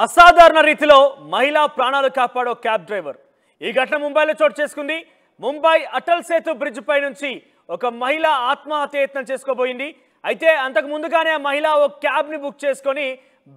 అసాధారణ రీతిలో మహిళా ప్రాణాలు కాపాడో క్యాబ్ డ్రైవర్ ఈ ఘటన ముంబైలో చోటు చేసుకుంది. ముంబై అటల్ సేతు బ్రిడ్జ్ పై నుంచి ఒక మహిళ ఆత్మహత్య యత్నం చేసుకోబోయింది. అయితే అంతకు ముందుగానే ఆ మహిళ ఒక క్యాబ్ ని బుక్ చేసుకొని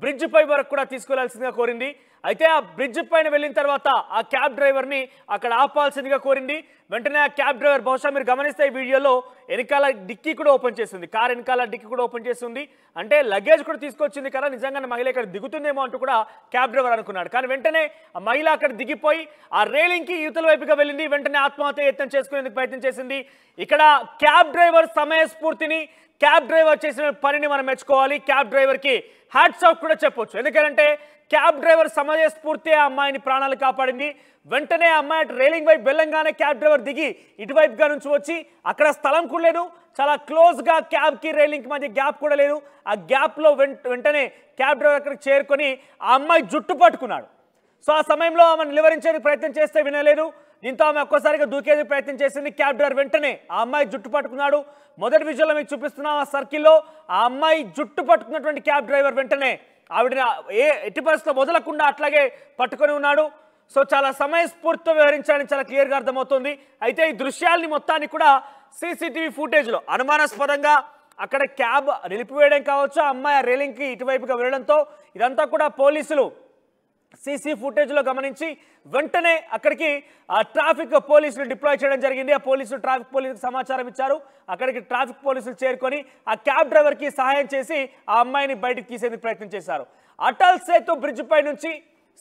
బ్రిడ్జ్ పై వరకు కూడా తీసుకెళ్లాల్సిందిగా కోరింది. అయితే ఆ బ్రిడ్జ్ పైన వెళ్ళిన తర్వాత ఆ క్యాబ్ డ్రైవర్ ని అక్కడ ఆపాల్సిందిగా కోరింది. వెంటనే ఆ క్యాబ్ డ్రైవర్ బహుశా మీరు గమనిస్తే ఈ వీడియోలో వెనకాల డిక్కీ కూడా ఓపెన్ చేసింది, కార్ వెనకాల డిక్కీ కూడా ఓపెన్ చేస్తుంది. అంటే లగేజ్ కూడా తీసుకొచ్చింది కదా, నిజంగానే మహిళ ఇక్కడ దిగుతుందేమో అంటూ కూడా క్యాబ్ డ్రైవర్ అనుకున్నాడు. కానీ వెంటనే ఆ మహిళ అక్కడ దిగిపోయి ఆ రేలింగ్ కి యువతల వైపుగా వెళ్ళింది. వెంటనే ఆత్మహత్య యత్నం చేసుకునేందుకు ప్రయత్నం చేసింది. ఇక్కడ క్యాబ్ డ్రైవర్ సమయస్ఫూర్తిని, క్యాబ్ డ్రైవర్ చేసిన పనిని మనం మెచ్చుకోవాలి. క్యాబ్ డ్రైవర్ కి హ్యాట్స్ ఆఫ్ కూడా చెప్పొచ్చు. ఎందుకంటే క్యాబ్ డ్రైవర్ సమయస్ఫూర్తి ఆ అమ్మాయిని ప్రాణాలు కాపాడింది. వెంటనే ఆ అమ్మాయి రైలింగ్ వైపు వెళ్ళంగానే క్యాబ్ డ్రైవర్ దిగి ఇటువైపుగా నుంచి వచ్చి, అక్కడ స్థలం కూడా లేదు, చాలా క్లోజ్ గా క్యాబ్ కి రైలింగ్ మధ్య గ్యాప్ కూడా లేదు. ఆ గ్యాప్ లో వెంటనే క్యాబ్ డ్రైవర్ అక్కడికి చేరుకొని ఆ అమ్మాయి జుట్టు పట్టుకున్నాడు. సో ఆ సమయంలో ఆమె నిలువరించేందుకు ప్రయత్నం చేస్తే వినలేదు. దీంతో ఆమె ఒక్కసారిగా దూకేందుకు ప్రయత్నం చేసింది. క్యాబ్ డ్రైవర్ వెంటనే ఆ అమ్మాయి జుట్టు పట్టుకున్నాడు. మొదటి విజువల్లో మీకు చూపిస్తున్నాం ఆ సర్కిల్లో ఆ అమ్మాయి జుట్టు పట్టుకున్నటువంటి క్యాబ్ డ్రైవర్ వెంటనే ఆవిడ ఎట్టి పరిస్థితిలో వదలకుండా అట్లాగే పట్టుకొని ఉన్నాడు. సో చాలా సమయస్ఫూర్తితో వ్యవహరించాలని చాలా క్లియర్గా అర్థమవుతుంది. అయితే ఈ దృశ్యాల్ని మొత్తాన్ని కూడా సీసీటీవీ ఫుటేజ్లో అనుమానాస్పదంగా అక్కడ క్యాబ్ నిలిపివేయడం కావచ్చు, ఆ అమ్మాయి ఆ రైలింగ్కి ఇటువైపుగా వెళ్ళడంతో ఇదంతా కూడా పోలీసులు సీసీ ఫుటేజ్లో గమనించి వెంటనే అక్కడికి ట్రాఫిక్ పోలీసులు డిప్లాయ్ చేయడం జరిగింది. ఆ పోలీసులు ట్రాఫిక్ పోలీసులకు సమాచారం ఇచ్చారు. అక్కడికి ట్రాఫిక్ పోలీసులు చేరుకొని ఆ క్యాబ్ డ్రైవర్కి సహాయం చేసి ఆ అమ్మాయిని బయటకు తీసేందుకు ప్రయత్నం చేశారు. అటల్ సేతు బ్రిడ్జ్ పై నుంచి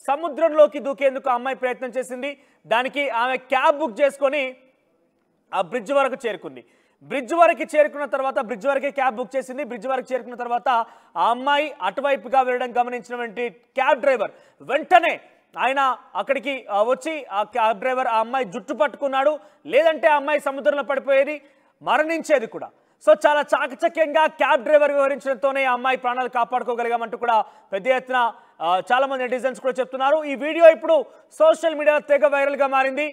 సముద్రంలోకి దూకేందుకు ఆ అమ్మాయి ప్రయత్నం చేసింది. దానికి ఆమె క్యాబ్ బుక్ చేసుకొని ఆ బ్రిడ్జ్ వరకు చేరుకుంది. బ్రిడ్జ్ వరకు చేరుకున్న తర్వాత బ్రిడ్జ్ వరకే క్యాబ్ బుక్ చేసింది. బ్రిడ్జ్ వరకు చేరుకున్న తర్వాత ఆ అమ్మాయి అటువైపుగా వెళ్ళడం గమనించినటువంటి క్యాబ్ డ్రైవర్ వెంటనే ఆయన అక్కడికి వచ్చి ఆ క్యాబ్ డ్రైవర్ ఆ అమ్మాయి జుట్టు పట్టుకున్నాడు. లేదంటే ఆ అమ్మాయి సముద్రంలో పడిపోయేది, మరణించేది కూడా. సో చాలా చాకచక్యంగా క్యాబ్ డ్రైవర్ వివరించడంతోనే ఆ అమ్మాయి ప్రాణాలు కాపాడుకోగలిగామంటూ కూడా పెద్ద ఎత్తున చాలా మంది నెటిజన్స్ కూడా చెప్తున్నారు. ఈ వీడియో ఇప్పుడు సోషల్ మీడియాలో తెగ వైరల్గా మారింది.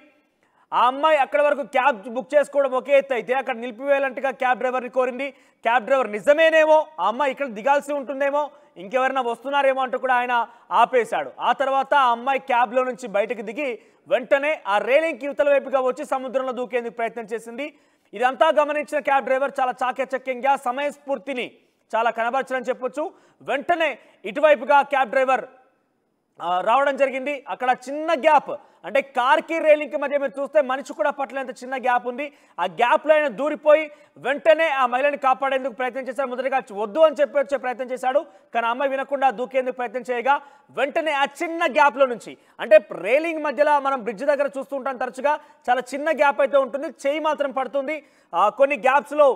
ఆ అమ్మాయి అక్కడ వరకు క్యాబ్ బుక్ చేసుకోవడం ఒకే ఎత్తు అయితే అక్కడ నిలిపివేయాలంటగా క్యాబ్ డ్రైవర్ని కోరింది. క్యాబ్ డ్రైవర్ నిజమేనేమో, ఆ అమ్మాయి ఇక్కడ దిగాల్సి ఉంటుందేమో, ఇంకెవరైనా వస్తున్నారేమో అంటూ కూడా ఆయన ఆపేశాడు. ఆ తర్వాత ఆ అమ్మాయి క్యాబ్లో నుంచి బయటకు దిగి వెంటనే ఆ రైలింగ్ యువతల వైపుగా వచ్చి సముద్రంలో దూకేందుకు ప్రయత్నం చేసింది. ఇదంతా గమనించిన క్యాబ్ డ్రైవర్ చాలా చాకచక్యంగా సమయస్ఫూర్తిని చాలా కనబరచని చెప్పొచ్చు. వెంటనే ఇటువైపుగా క్యాబ్ డ్రైవర్ రావడం జరిగింది. అక్కడ చిన్న గ్యాప్, అంటే కార్కి రైలింగ్కి మధ్య మీరు చూస్తే మనిషి కూడా పట్టలేంత చిన్న గ్యాప్ ఉంది. ఆ గ్యాప్లో ఆయన దూరిపోయి వెంటనే ఆ మహిళని కాపాడేందుకు ప్రయత్నం చేశాడు. మొదటిగా వద్దు అని చెప్పి వచ్చే ప్రయత్నం చేశాడు. కానీ అమ్మాయి వినకుండా దూకేందుకు ప్రయత్నం చేయగా వెంటనే ఆ చిన్న గ్యాప్లో నుంచి, అంటే రైలింగ్ మధ్యలో మనం బ్రిడ్జ్ దగ్గర చూస్తూ ఉంటాం తరచుగా, చాలా చిన్న గ్యాప్ అయితే ఉంటుంది, చేయి మాత్రం పడుతుంది. కొన్ని గ్యాప్స్లో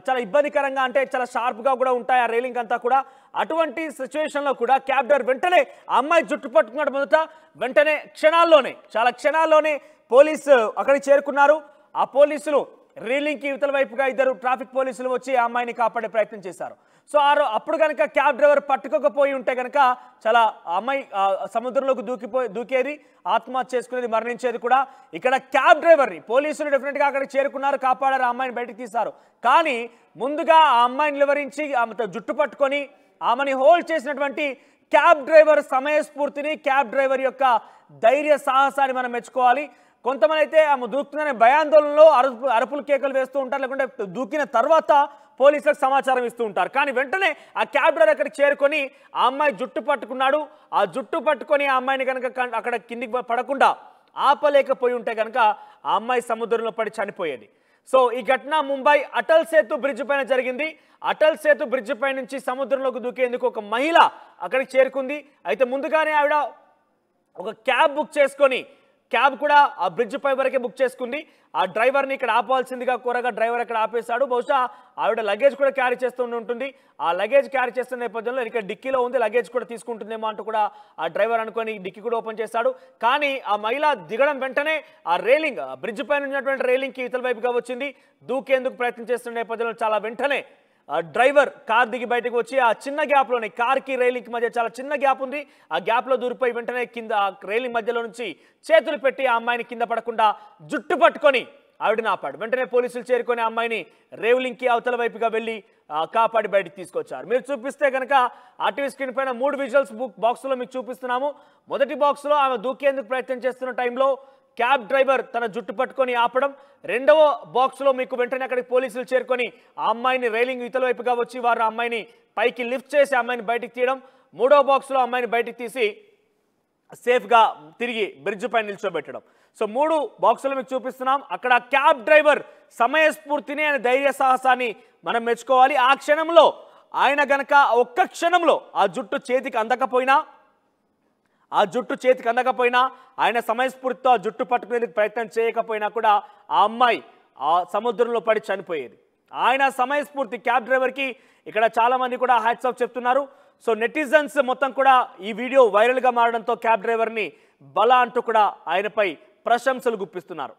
చాలా ఇబ్బందికరంగా, అంటే చాలా షార్ప్గా కూడా ఉంటాయి ఆ రైలింగ్ అంతా కూడా. అటువంటి సిచ్యువేషన్లో కూడా క్యాబ్ డ్రైవర్ వెంటనే ఆ అమ్మాయి జుట్టు పట్టుకున్నాడు. మొదట వెంటనే చాలా క్షణాల్లోనే పోలీసు అక్కడికి చేరుకున్నారు. ఆ పోలీసులు రైలింగ్కి యువతల వైపుగా ఇద్దరు ట్రాఫిక్ పోలీసులు వచ్చి ఆ అమ్మాయిని కాపాడే ప్రయత్నం చేశారు. సో అప్పుడు కనుక క్యాబ్ డ్రైవర్ పట్టుకోకపోయి ఉంటే కనుక చాలా అమ్మాయి సముద్రంలోకి దూకేది, ఆత్మహత్య చేసుకునేది, మరణించేది కూడా. ఇక్కడ క్యాబ్ డ్రైవర్ని పోలీసులు డెఫినెట్గా అక్కడికి చేరుకున్నారు, కాపాడారు, ఆ అమ్మాయిని బయటకు తీశారు. కానీ ముందుగా ఆ అమ్మాయిని నిలువరించి ఆమెతో జుట్టు పట్టుకొని ఆమెని హోల్డ్ చేసినటువంటి క్యాబ్ డ్రైవర్ సమయస్ఫూర్తిని, క్యాబ్ డ్రైవర్ యొక్క ధైర్య సాహసాన్ని మనం మెచ్చుకోవాలి. కొంతమంది అయితే ఆమె దూకుతుందనే భయాందోళనలో అరుపులు కేకలు వేస్తూ ఉంటారు, లేకుంటే దూకిన తర్వాత పోలీసులకు సమాచారం ఇస్తూ ఉంటారు. కానీ వెంటనే ఆ క్యాబ్ డ్రైవర్ అక్కడికి చేరుకొని ఆ అమ్మాయి జుట్టు పట్టుకున్నాడు. ఆ జుట్టు పట్టుకొని ఆ అమ్మాయిని కనుక అక్కడ కిందికి పడకుండా ఆపలేకపోయి ఉంటే కనుక ఆ అమ్మాయి సముద్రంలో పడి చనిపోయేది. సో ఈ ఘటన ముంబై అటల్ సేతు బ్రిడ్జ్ పైన జరిగింది. అటల్ సేతు బ్రిడ్జ్ పై నుంచి సముద్రంలోకి దూకేందుకు ఒక మహిళ అక్కడికి చేరుకుంది. అయితే ముందుగానే ఆవిడ ఒక క్యాబ్ బుక్ చేసుకొని, క్యాబ్ కూడా ఆ బ్రిడ్జ్ పై వరకే బుక్ చేసుకుంది. ఆ డ్రైవర్ని ఇక్కడ ఆపాల్సిందిగా కోరగా డ్రైవర్ అక్కడ ఆపేశాడు. బహుశా ఆవిడ లగేజ్ కూడా క్యారీ చేస్తూ ఉంటుంది. ఆ లగేజ్ క్యారీ చేస్తున్న నేపథ్యంలో ఇక్కడ డిక్కీలో ఉంది, లగేజ్ కూడా తీసుకుంటుందేమో అంటూ కూడా ఆ డ్రైవర్ అనుకొని డిక్కీ కూడా ఓపెన్ చేశాడు. కానీ ఆ మహిళ దిగడం వెంటనే ఆ రైలింగ్, బ్రిడ్జ్ పైన ఉన్నటువంటి రైలింగ్కి ఇతల వైపుగా వచ్చింది. దూకేందుకు ప్రయత్నం చేస్తున్న నేపథ్యంలో చాలా వెంటనే డ్రైవర్ కార్ దిగి బయటకు వచ్చి ఆ చిన్న గ్యాప్లోనే, కార్కి రైలింగ్ మధ్య చాలా చిన్న గ్యాప్ ఉంది, ఆ గ్యాప్లో దూరిపోయి వెంటనే కింద రైలింగ్ మధ్యలో నుంచి చేతులు పెట్టి ఆ అమ్మాయిని కింద పడకుండా జుట్టు పట్టుకొని ఆవిడని ఆపాడు. వెంటనే పోలీసులు చేరుకొని ఆ అమ్మాయిని రేవులింగ్కి అవతల వైపుగా వెళ్ళి కాపాడి బయటికి తీసుకొచ్చారు. మీరు చూపిస్తే కనుక ఆర్టీవీ స్క్రీన్ పైన 3 విజువల్స్ బాక్స్లో మీకు చూపిస్తున్నాము. మొదటి బాక్స్లో ఆమె దూకేందుకు ప్రయత్నం చేస్తున్న టైంలో క్యాబ్ డ్రైవర్ తన జుట్టు పట్టుకొని ఆపడం. రెండవ బాక్స్లో మీకు వెంటనే అక్కడికి పోలీసులు చేరుకొని ఆ అమ్మాయిని రైలింగ్ ఇతల వైపుగా వచ్చి వారు ఆ అమ్మాయిని పైకి లిఫ్ట్ చేసి అమ్మాయిని బయటికి తీయడం. మూడవ బాక్స్లో అమ్మాయిని బయటికి తీసి సేఫ్గా తిరిగి బ్రిడ్జ్ పైన నిల్చోబెట్టడం. సో 3 బాక్సులు మీకు చూపిస్తున్నాం. అక్కడ క్యాబ్ డ్రైవర్ సమయస్ఫూర్తిని ఆయన ధైర్య సాహసాన్ని మనం మెచ్చుకోవాలి. ఆ క్షణంలో ఆయన గనక ఒక్క క్షణంలో ఆ జుట్టు చేతికి అందకపోయినా ఆయన సమయస్ఫూర్తితో ఆ జుట్టు పట్టుకునేందుకు ప్రయత్నం చేయకపోయినా కూడా ఆ అమ్మాయి ఆ సముద్రంలో పడి చనిపోయేది. ఆయన సమయస్ఫూర్తి క్యాబ్ డ్రైవర్కి ఇక్కడ చాలామంది కూడా హ్యాట్స్ ఆఫ్ చెప్తున్నారు. సో నెటిజన్స్ మొత్తం కూడా ఈ వీడియో వైరల్గా మారడంతో క్యాబ్ డ్రైవర్ని బల అంటూ కూడా ఆయనపై ప్రశంసలు గుప్పిస్తున్నారు.